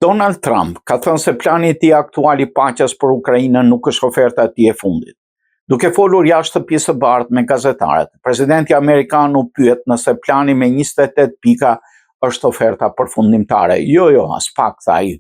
Donald Trump ka thënë se plani i tij aktual i paqes për Ukrainën nuk është oferta e tij e fundit. Duke folur jashtë shtëpisë së bardhë me gazetarët, presidenti amerikan u pyet nëse plani me 28 pika është oferta përfundimtare. Jo, as pak, tha ai.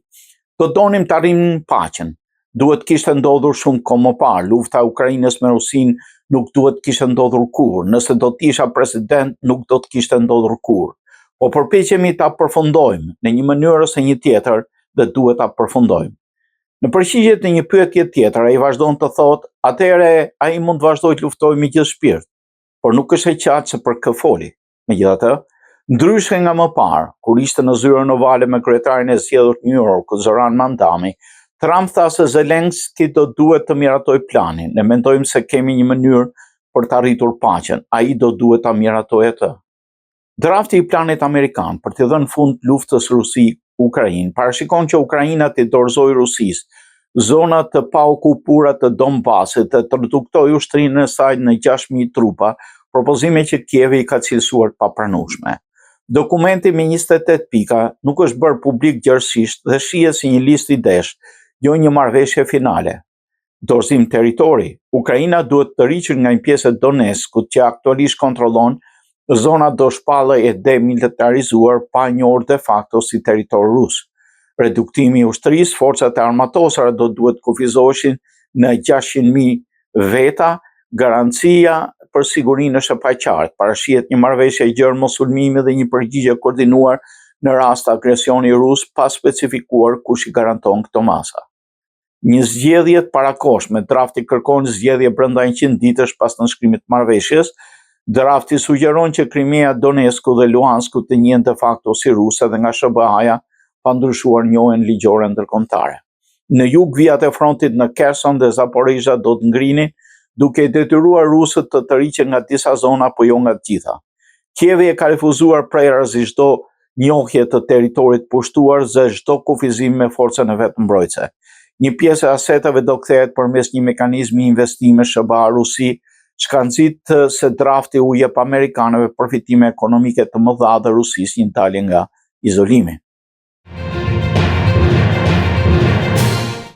Do donim të arrijmë paqen. Duhet kishte ndodhur shumë kohë më parë. Lufta e Ukrainës me Rusinë nuk duhet kishte ndodhur kurrë. Nëse do të isha president, nuk do të kishte ndodhur kurrë. Po përpiqemi ta përfundojmë në një mënyrë ose një tjetër dhe duhet ta përfundojmë. Në përgjigje të një pyetje tjetër, ai vazhdon të thotë, atëherë ai mund të vazhdojë të luftojë me gjithë shpirt, por nuk është e qartë se për kë foli. Megjithatë, ndryshe nga më parë, kur ishte në zyrën ovale me kryetarin e zgjedhur të New Yorkut, Zoran Mandami, Trump tha se Zelenski do duhet të miratojë planin. Ne mendojmë se kemi një mënyrë për të arritur paqen. Ai do duhet ta miratojë atë. Drafti i planit amerikan për të dhënë fund luftës Rusi-Ukrainë parashikon që Ukraina të dorëzojë Rusisë zonat të paokupuara të Donbasit dhe të reduktojë ushtrinë e saj në 6.000 trupa, propozime që Kievi i ka cilësuar të papranueshme. Dokumenti me 28 pika nuk është bërë publik gjërësisht dhe shihet si një listë idesh, jo një marrëveshje finale. Dorëzim territori. Ukraina duhet të rriqet nga një pjesë e Donetskut që aktualisht kontrollon zona do shpallë e demilitarizuar pa njohur de facto si territor rus. Reduktimi i ushtrisë, forcat e armatosura do duhet kufizoheshin në 600.000 veta, garancia për sigurinë është e paqartë. Parashihet një marrëveshje gjerë mosulmimi dhe një përgjigje koordinuar në rast agresioni rus pa specifikuar kush i garanton këto masa. Një zgjedhje të parakohshme, drafti kërkon zgjedhje brenda 100 ditësh pas nënshkrimit të marrëveshjes. Drafti sugjeron që Krimea, Donetsku dhe Luhansku të njihen de facto si ruse dhe nga SBA-ja pa ndryshuar njohjen ligjore ndërkombëtare. Në jug vijat e frontit në Kherson dhe Zaporizhzhia do të ngrinin, duke i detyruar rusët të tërhiqen nga disa zona po jo nga të gjitha. Kievi e ka refuzuar prerësi çdo njohje të territorit pushtuar dhe çdo kufizim me forcën e vet mbrojtëse. Një pjesë e aseteve do kthehet përmes një mekanizmi investime SBA-Rusi, çka nxit se drafti u jep amerikanëve përfitime ekonomike të mëdha dhe Rusisë një dalje nga izolimi.